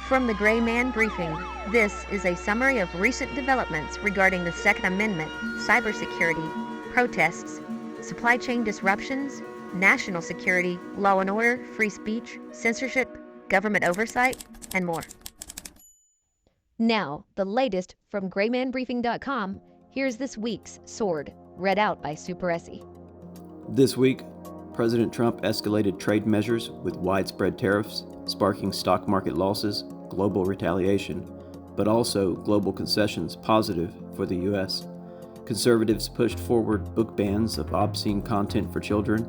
From the Grayman Briefing, this is a summary of recent developments regarding the Second Amendment, cybersecurity, protests, supply chain disruptions, national security, law and order, free speech, censorship, government oversight, and more. Now, the latest from GraymanBriefing.com. Here's this week's Sword, read out by Super Essie. This week, President Trump escalated trade measures with widespread tariffs, sparking stock market losses, global retaliation, but also global concessions positive for the U.S. Conservatives pushed forward book bans of obscene content for children,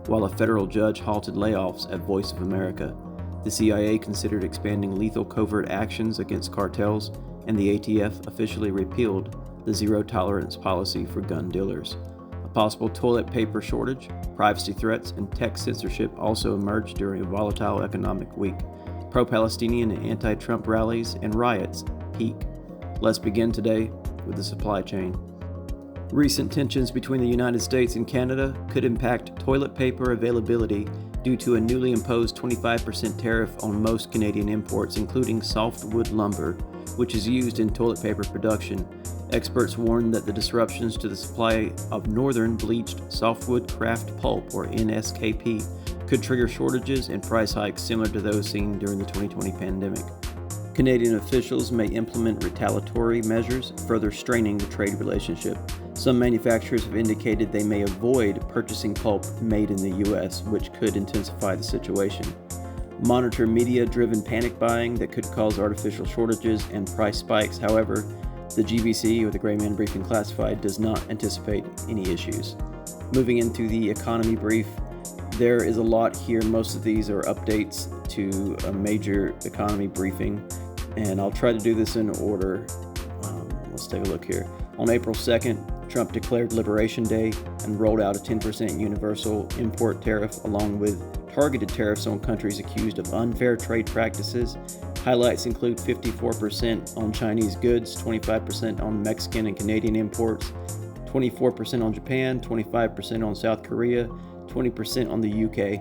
while a federal judge halted layoffs at Voice of America. The CIA considered expanding lethal covert actions against cartels, and the ATF officially repealed the zero-tolerance policy for gun dealers. A possible toilet paper shortage, privacy threats, and tech censorship also emerged during a volatile economic week. Pro-Palestinian and anti-Trump rallies and riots peak. Let's begin today with the supply chain. Recent tensions between the United States and Canada could impact toilet paper availability due to a newly imposed 25% tariff on most Canadian imports, including softwood lumber, which is used in toilet paper production. Experts warn that the disruptions to the supply of northern bleached softwood kraft pulp, or NSKP, could trigger shortages and price hikes similar to those seen during the 2020 pandemic. Canadian officials may implement retaliatory measures, further straining the trade relationship. Some manufacturers have indicated they may avoid purchasing pulp made in the U.S., which could intensify the situation. Monitor media-driven panic buying that could cause artificial shortages and price spikes. However, the GBC, or the Grayman Briefing Classified, does not anticipate any issues. Moving into the economy brief, there is a lot here. Most of these are updates to a major economy briefing, and I'll try to do this in order. Let's take a look here. On April 2nd, Trump declared Liberation Day and rolled out a 10% universal import tariff, along with targeted tariffs on countries accused of unfair trade practices. Highlights include 54% on Chinese goods, 25% on Mexican and Canadian imports, 24% on Japan, 25% on South Korea, 20% on the UK.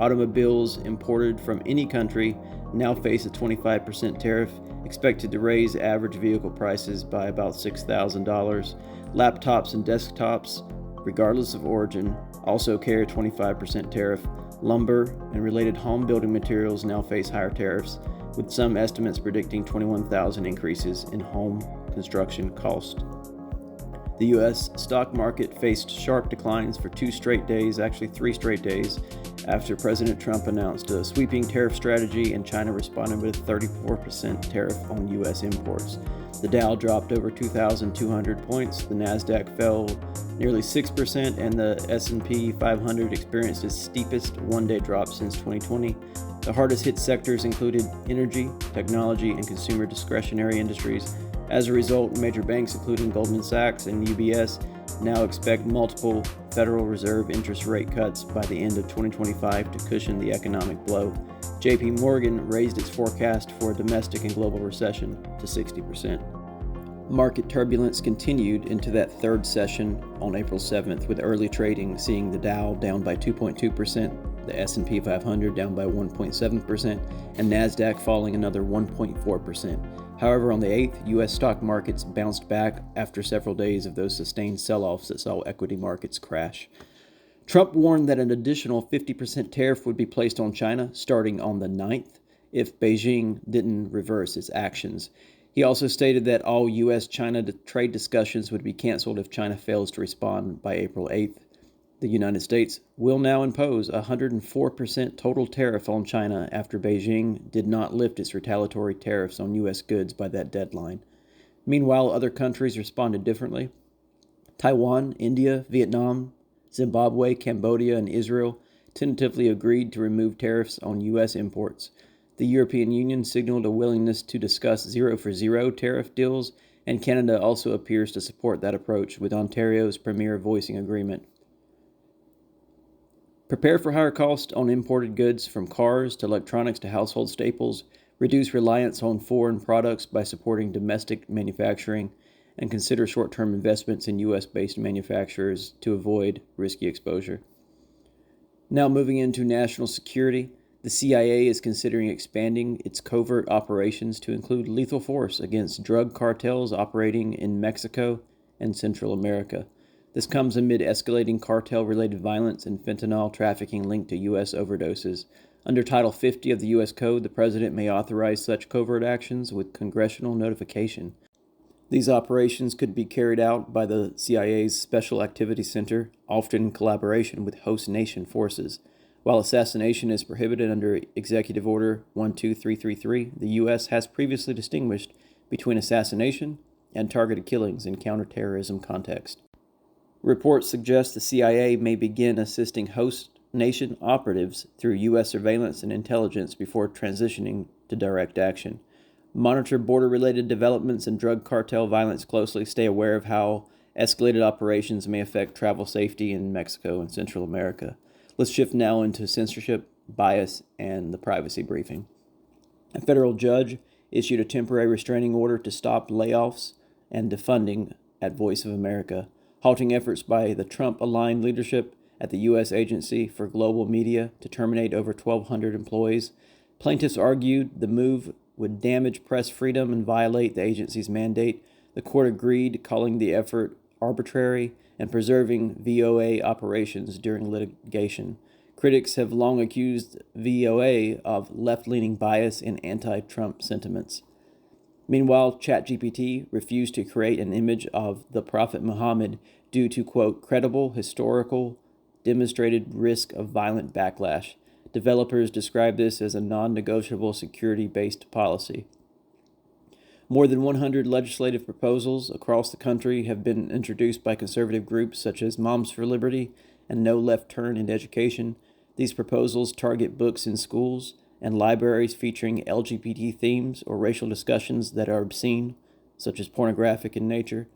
Automobiles imported from any country now face a 25% tariff, expected to raise average vehicle prices by about $6,000. Laptops and desktops, regardless of origin, also carry a 25% tariff. Lumber and related home building materials now face higher tariffs, with some estimates predicting 21,000 increases in home construction cost. The U.S. stock market faced sharp declines for 3 straight days, after President Trump announced a sweeping tariff strategy and China responded with a 34% tariff on U.S. imports. The Dow dropped over 2,200 points, the Nasdaq fell nearly 6%, and the S&P 500 experienced its steepest one-day drop since 2020. The hardest hit sectors included energy, technology, and consumer discretionary industries. As a result, major banks including Goldman Sachs and UBS now expect multiple Federal Reserve interest rate cuts by the end of 2025 to cushion the economic blow. JP Morgan raised its forecast for a domestic and global recession to 60%. Market turbulence continued into that third session on April 7th, with early trading seeing the Dow down by 2.2%, the S&P 500 down by 1.7%, and Nasdaq falling another 1.4%. However, on the 8th, U.S. stock markets bounced back after several days of those sustained sell-offs that saw equity markets crash. Trump warned that an additional 50% tariff would be placed on China starting on the 9th if Beijing didn't reverse its actions. He also stated that all U.S.-China trade discussions would be canceled if China fails to respond by April 8th. The United States will now impose a 104% total tariff on China after Beijing did not lift its retaliatory tariffs on U.S. goods by that deadline. Meanwhile, other countries responded differently. Taiwan, India, Vietnam, Zimbabwe, Cambodia, and Israel tentatively agreed to remove tariffs on U.S. imports. The European Union signaled a willingness to discuss zero-for-zero tariff deals, and Canada also appears to support that approach, with Ontario's premier voicing agreement. Prepare for higher costs on imported goods, from cars to electronics to household staples. Reduce reliance on foreign products by supporting domestic manufacturing, and consider short-term investments in U.S.-based manufacturers to avoid risky exposure. Now moving into national security, The CIA is considering expanding its covert operations to include lethal force against drug cartels operating in Mexico and Central America. This comes amid escalating cartel-related violence and fentanyl trafficking linked to U.S. overdoses. Under Title 50 of the U.S. Code, the President may authorize such covert actions with congressional notification. These operations could be carried out by the CIA's Special Activities Center, often in collaboration with host nation forces. While assassination is prohibited under Executive Order 12333, the U.S. has previously distinguished between assassination and targeted killings in counterterrorism context. Reports suggest the CIA may begin assisting host nation operatives through U.S. surveillance and intelligence before transitioning to direct action. Monitor border-related developments and drug cartel violence closely. Stay aware of how escalated operations may affect travel safety in Mexico and Central America. Let's shift now into censorship, bias, and the privacy briefing. A federal judge issued a temporary restraining order to stop layoffs and defunding at Voice of America, halting efforts by the Trump-aligned leadership at the U.S. Agency for Global Media to terminate over 1,200 employees. Plaintiffs argued the move would damage press freedom and violate the agency's mandate. The court agreed, calling the effort arbitrary and preserving VOA operations during litigation. Critics have long accused VOA of left-leaning bias and anti-Trump sentiments. Meanwhile, ChatGPT refused to create an image of the Prophet Muhammad due to, quote, credible, historical, demonstrated risk of violent backlash. Developers describe this as a non-negotiable security-based policy. More than 100 legislative proposals across the country have been introduced by conservative groups such as Moms for Liberty and No Left Turn in Education. These proposals target books in schools and libraries featuring LGBT themes or racial discussions that are obscene, such as pornographic in nature.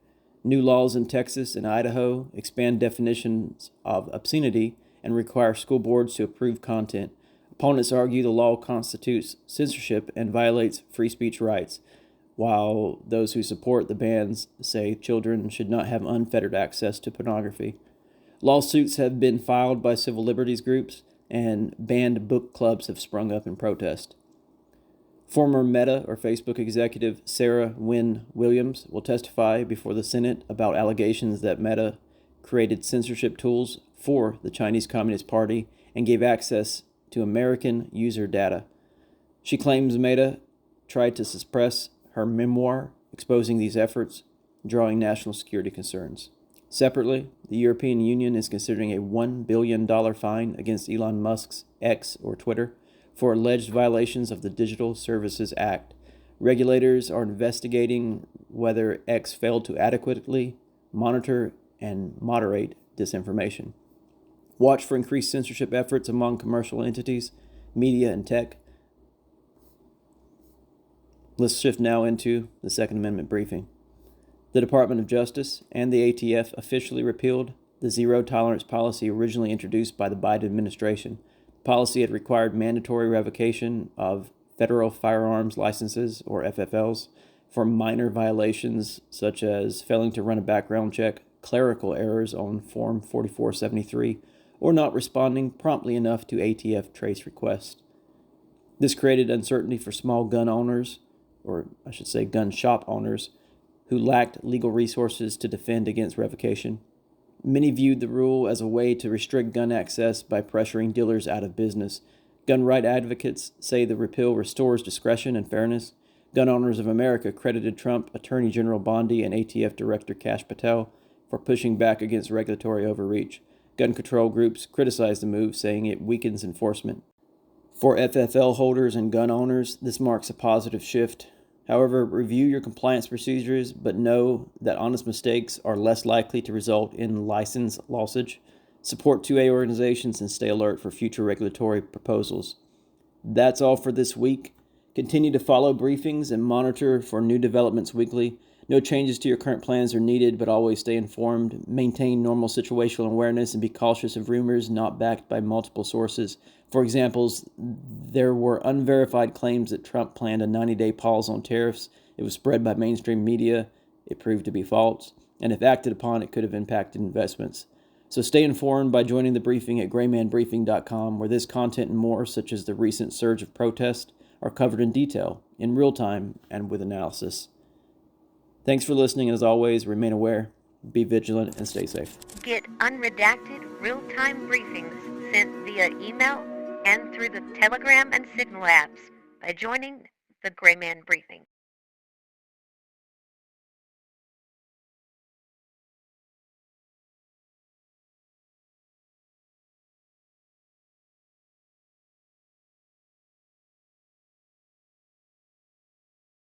New laws in Texas and Idaho expand definitions of obscenity and require school boards to approve content. Opponents argue the law constitutes censorship and violates free speech rights, while those who support the bans say children should not have unfettered access to pornography. Lawsuits have been filed by civil liberties groups, and banned book clubs have sprung up in protest. Former Meta or Facebook executive Sarah Wynne Williams will testify before the Senate about allegations that Meta created censorship tools for the Chinese Communist Party and gave access to American user data. She claims Meta tried to suppress her memoir exposing these efforts, drawing national security concerns. Separately, the European Union is considering a $1 billion fine against Elon Musk's X or Twitter for alleged violations of the Digital Services Act. Regulators are investigating whether X failed to adequately monitor and moderate disinformation. Watch for increased censorship efforts among commercial entities, media, and tech. Let's shift now into the Second Amendment briefing. The Department of Justice and the ATF officially repealed the zero-tolerance policy originally introduced by the Biden administration. The policy had required mandatory revocation of federal firearms licenses, or FFLs, for minor violations such as failing to run a background check, clerical errors on Form 4473, or not responding promptly enough to ATF trace requests. This created uncertainty for small gun owners, or I should say gun shop owners, who lacked legal resources to defend against revocation. Many viewed the rule as a way to restrict gun access by pressuring dealers out of business. Gun right advocates say the repeal restores discretion and fairness. Gun Owners of America credited Trump Attorney General Bondi and ATF Director Kash Patel for pushing back against regulatory overreach. Gun control groups criticized the move, saying it weakens enforcement. For FFL holders and gun owners, this marks a positive shift. However, review your compliance procedures, but know that honest mistakes are less likely to result in license lossage. Support 2A organizations and stay alert for future regulatory proposals. That's all for this week. Continue to follow briefings and monitor for new developments weekly. No changes to your current plans are needed, but always stay informed. Maintain normal situational awareness and be cautious of rumors not backed by multiple sources. For examples, there were unverified claims that Trump planned a 90-day pause on tariffs. It was spread by mainstream media. It proved to be false. And if acted upon, it could have impacted investments. So stay informed by joining the briefing at graymanbriefing.com, where this content and more, such as the recent surge of protest, are covered in detail, in real time, and with analysis. Thanks for listening, and as always, remain aware, be vigilant, and stay safe. Get unredacted, real-time briefings sent via email and through the Telegram and Signal apps by joining the Grayman Briefing.